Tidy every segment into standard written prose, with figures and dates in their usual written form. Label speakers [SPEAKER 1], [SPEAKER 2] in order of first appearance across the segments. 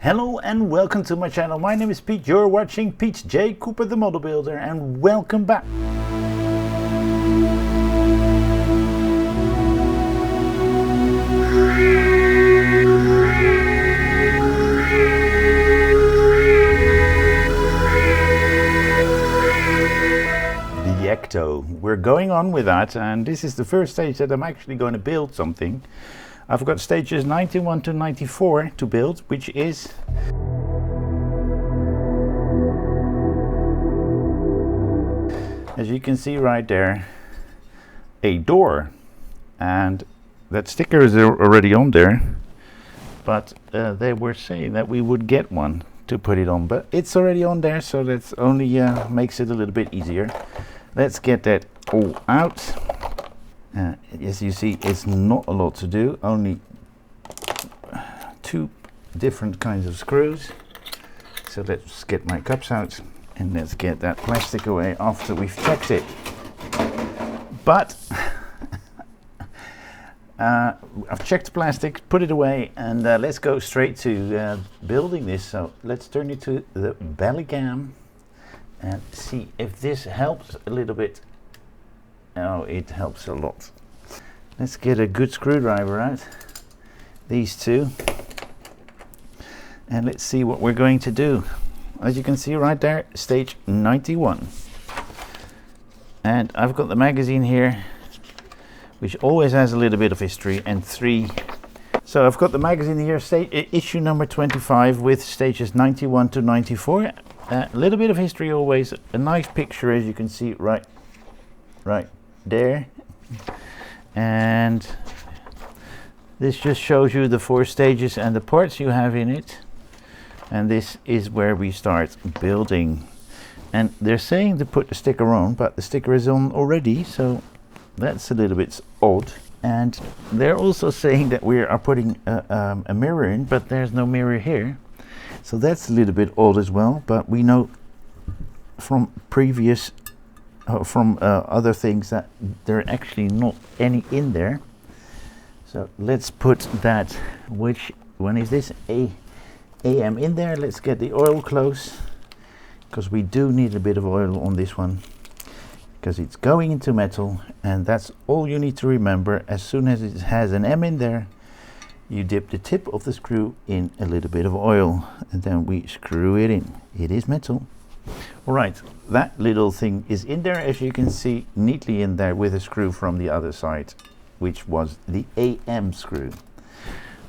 [SPEAKER 1] Hello and welcome to my channel. My name is Pete. You're watching Pete J. Cooper the Model Builder, and welcome back. The Ecto. We're going on with that, and this is the first stage that I'm actually going to build something. I've got stages 91 to 94 to build, which is as you can see right there, a door, and that sticker is already on there, but they were saying that we would get one to put it on, but it's already on there, so that's only makes it a little bit easier. Let's get that all out. As you see, it's not a lot to do, only two different kinds of screws. So let's get my cups out and let's get that plastic away after we've checked it. But I've checked the plastic, put it away, and let's go straight to building this. So let's turn it to the belly cam and see if this helps a little bit. Oh, it helps a lot. Let's get a good screwdriver out, these two, and let's see what we're going to do. As you can see right there, stage 91. And I've got the magazine here, which always has a little bit of history, and three. So I've got the magazine here, issue number 25 with stages 91 to 94. A little bit of history always, a nice picture as you can see right there. And this just shows you the 4 stages and the parts you have in it. And this is where we start building. And they're saying to put the sticker on, but the sticker is on already, so that's a little bit odd. And they're also saying that we are putting a mirror in, but there's no mirror here. So that's a little bit odd as well, but we know from previous other things that there are actually not any in there. So let's put that, which one is this, AM in there. Let's get the oil close, because we do need a bit of oil on this one, because it's going into metal, and that's all you need to remember. As soon as it has an M in there, you dip the tip of the screw in a little bit of oil, and then we screw it in. It is metal. All right, that little thing is in there, as you can see, neatly in there with a screw from the other side, which was the AM screw.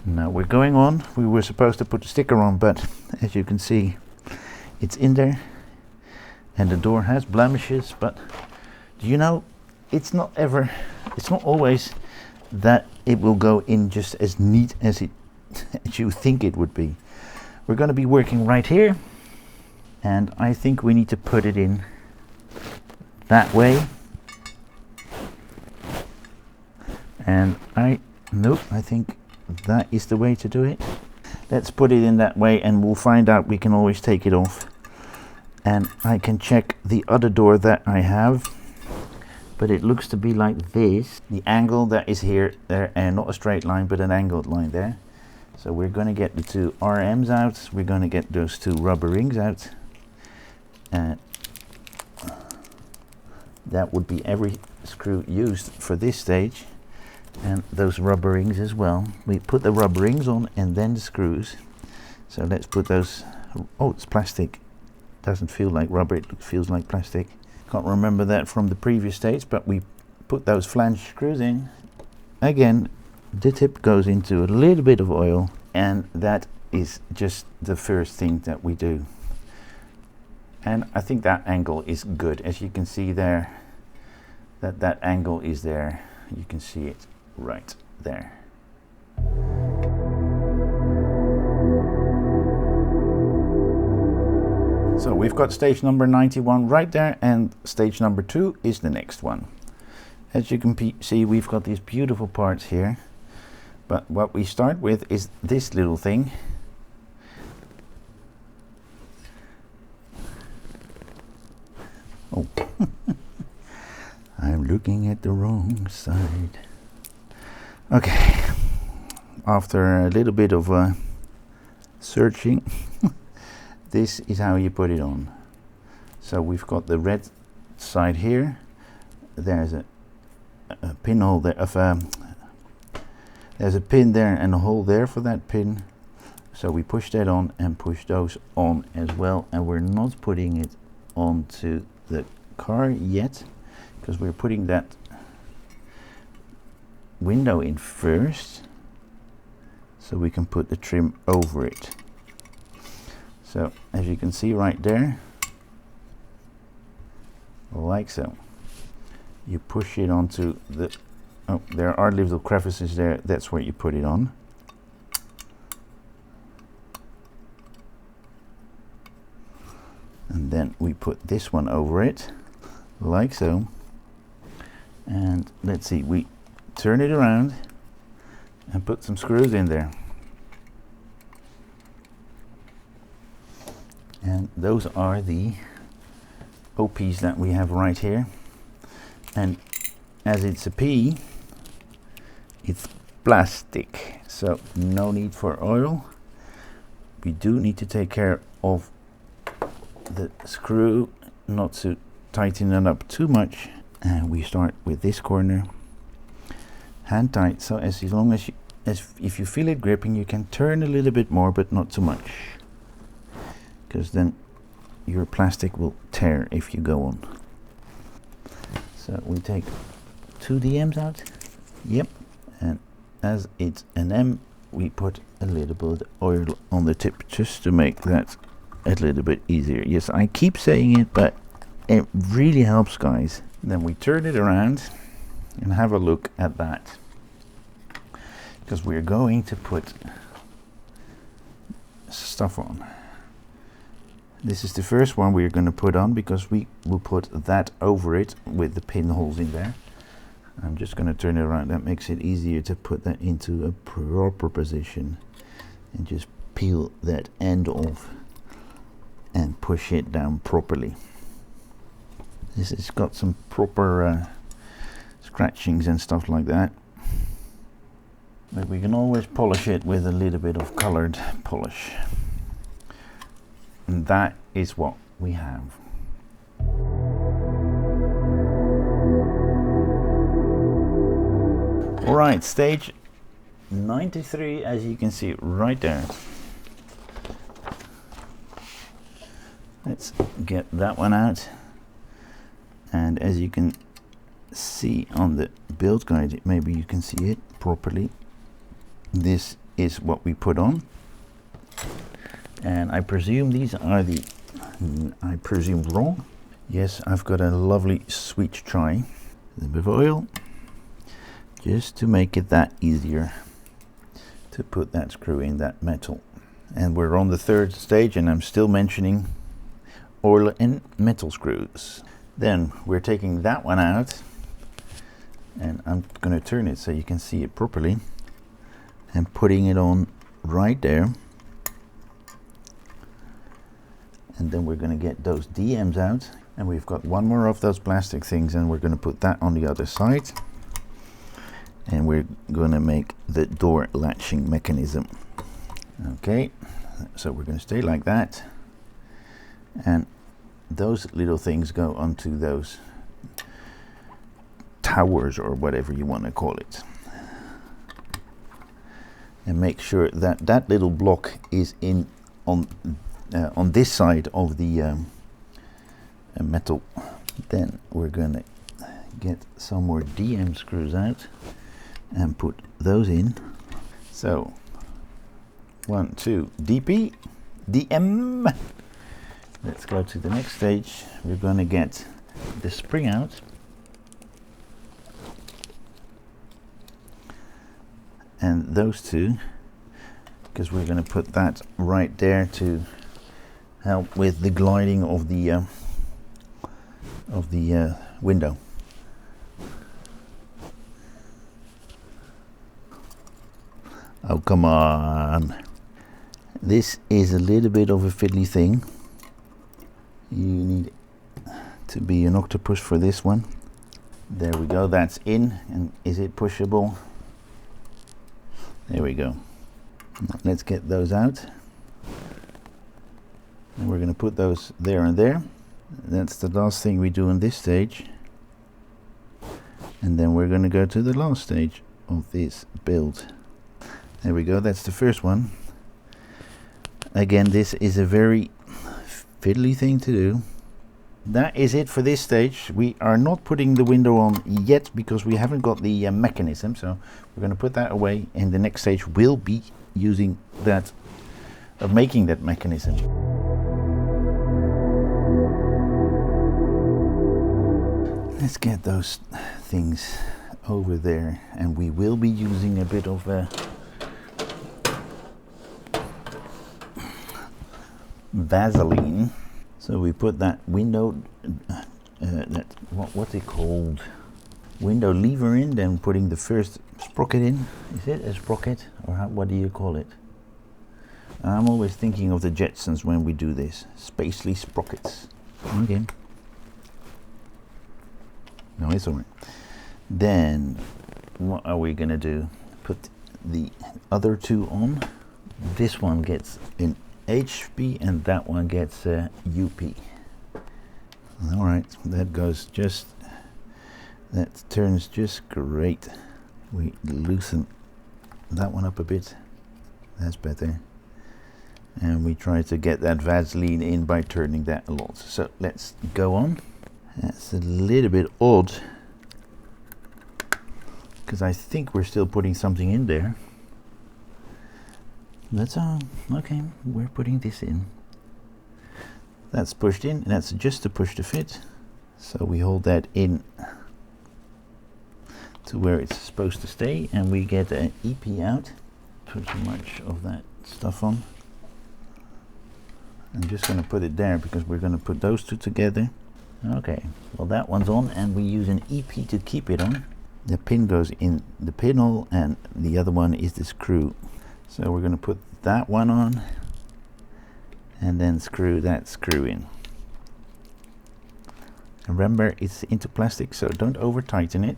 [SPEAKER 1] Now we're going on. We were supposed to put the sticker on, but as you can see, it's in there, and the door has blemishes. But do you know, it's not always that it will go in just as neat as you think it would be. We're going to be working right here, and I think we need to put it in that way. And I think that is the way to do it. Let's put it in that way, and we'll find out. We can always take it off, and I can check the other door that I have, but it looks to be like this. The angle that is here, there, and not a straight line but an angled line there. So we're going to get the 2 RMs out. We're going to get those 2 rubber rings out, and that would be every screw used for this stage, and those rubber rings as well. We put the rubber rings on and then the screws. So let's put those. Oh, it's plastic. Doesn't feel like rubber, it feels like plastic. Can't remember that from the previous stage, but we put those flange screws in. Again, the tip goes into a little bit of oil, and that is just the first thing that we do. And I think that angle is good. As you can see there, that angle is there. You can see it right there. So we've got stage number 91 right there, and stage number 2 is the next one. As you can see, we've got these beautiful parts here, but what we start with is this little thing. Oh, I'm looking at the wrong side. Okay, after a little bit of searching. This is how you put it on. So we've got the red side here. There's a pinhole there there's a pin there and a hole there for that pin. So we push that on and push those on as well, and we're not putting it onto the car yet because we're putting that window in first so we can put the trim over it. So as you can see right there, like so, you push it onto the, oh, there are little crevices there, that's where you put it on. And then we put this one over it, like so. And let's see, we turn it around and put some screws in there. And those are the OPs that we have right here. And as it's a P, it's plastic, so no need for oil. We do need to take care of the screw, not to tighten it up too much. And we start with this corner, hand tight, so as long as if you feel it gripping, you can turn a little bit more, but not too much, because then your plastic will tear if you go on. So we take 2 DMs out, yep, and as it's an M, we put a little bit of oil on the tip just to make that a little bit easier. Yes, I keep saying it, but it really helps, guys. Then we turn it around and have a look at that, because we're going to put stuff on. This is the first one we're going to put on, because we will put that over it with the pinholes in there. I'm just going to turn it around. That makes it easier to put that into a proper position, and just peel that end off and push it down properly. This has got some proper scratchings and stuff like that, but we can always polish it with a little bit of colored polish. And that is what we have. All right, stage 93, as you can see right there. Let's get that one out. And as you can see on the build guide, maybe you can see it properly, this is what we put on. And I presume these are the, I presume wrong. Yes, I've got a lovely sweet try. A little bit of oil, just to make it that easier to put that screw in that metal. And we're on the 3rd stage, and I'm still mentioning oil and metal screws. Then we're taking that one out, and I'm going to turn it so you can see it properly, and putting it on right there. And then we're going to get those DMs out, and we've got one more of those plastic things, and we're going to put that on the other side, and we're going to make the door latching mechanism. Okay, so we're going to stay like that, and those little things go onto those towers, or whatever you want to call it, and make sure that that little block is in on this side of the metal. Then we're going to get some more DM screws out and put those in. So 1, 2, DP, DM. Let's go to the next stage. We're going to get the spring out, and those two, because we're going to put that right there to help with the gliding of the window. Oh, come on. This is a little bit of a fiddly thing. You need to be an octopus for this one. There we go, that's in. And is it pushable? There we go. Let's get those out. And we're going to put those there and there. That's the last thing we do on this stage. And then we're going to go to the last stage of this build. There we go, that's the first one. Again, this is a very fiddly thing to do. That is it for this stage. We are not putting the window on yet because we haven't got the mechanism, so we're going to put that away, and the next stage will be using that, of making that mechanism. Let's get those things over there, and we will be using a bit of Vaseline. So we put that window, what's it called? Window lever in, then putting the first sprocket in. Is it a sprocket, or what do you call it? I'm always thinking of the Jetsons when we do this. Spacely sprockets. Okay. No, it's alright. Then, what are we gonna do? Put the other two on. This one gets an HP and that one gets a UP. Alright, that goes just, that turns just great. We loosen that one up a bit. That's better. And we try to get that Vaseline in by turning that a lot. So let's go on. That's a little bit odd because I think we're still putting something in there. That's okay, we're putting this in. That's pushed in, and that's just to push to fit. So we hold that in to where it's supposed to stay, and we get an EP out. Put so much of that stuff on. I'm just going to put it there because we're going to put those two together. Okay, well that one's on, and we use an EP to keep it on. The pin goes in the pinhole, and the other one is the screw. So we're going to put that one on, and then screw that screw in. And remember, it's into plastic, so don't over tighten it.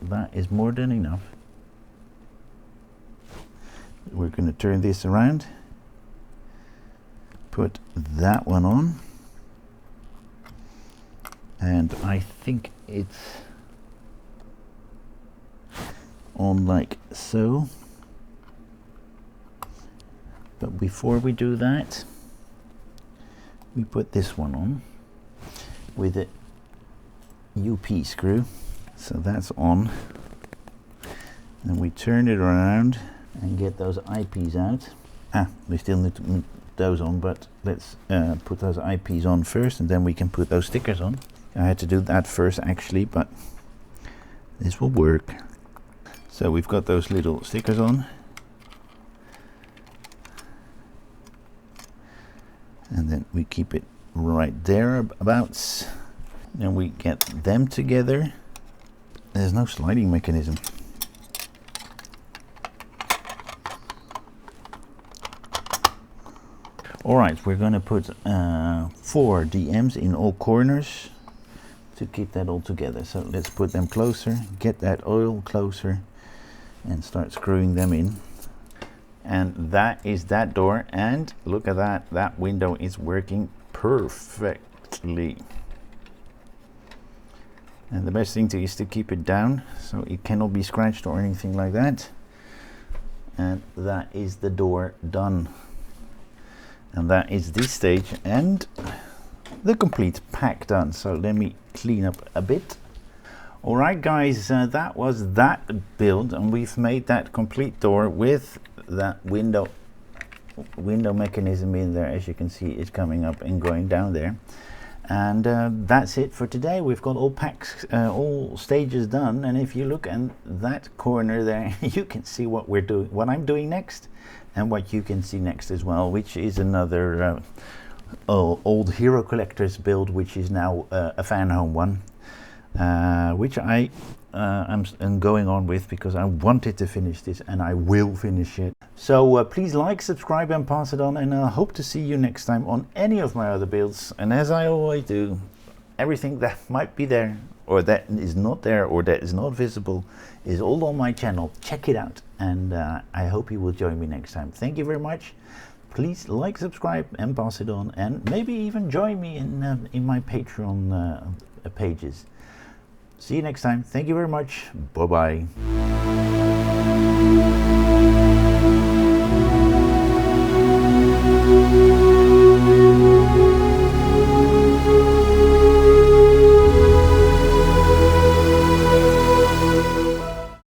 [SPEAKER 1] That is more than enough. We're going to turn this around, put that one on, and I think it's on like so. But before we do that, we put this one on with a UP screw. So that's on. And we turn it around and get those eyepiece out. We still need to put those on, but let's put those eyepiece on first, and then we can put those stickers on. I had to do that first actually, but this will work. So we've got those little stickers on. And then we keep it right there abouts. Then we get them together. There's no sliding mechanism. Alright, we're going to put 4 DMs in all corners to keep that all together. So let's put them closer, get that oil closer, and start screwing them in. And that is that door, and look at that, that window is working perfectly. And the best thing is to keep it down so it cannot be scratched or anything like that. And that is the door done. And that is this stage and the complete pack done. So let me clean up a bit. Alright guys, that was that build, and we've made that complete door with that window mechanism in there. As you can see, it's coming up and going down there. And that's it for today. We've got all packs, all stages done, and if you look in that corner there, you can see what we're doing, what I'm doing next, and what you can see next as well, which is another old Hero Collectors build, which is now a fan home one, which I am going on with because I wanted to finish this, and I will finish it. So please like, subscribe, and pass it on, and I hope to see you next time on any of my other builds. And as I always do, everything that might be there, or that is not there, or that is not visible, is all on my channel. Check it out, and I hope you will join me next time. Thank you very much. please like, subscribe, and pass it on, and maybe even join me in my Patreon pages. See you next time. Thank you very much. Bye bye.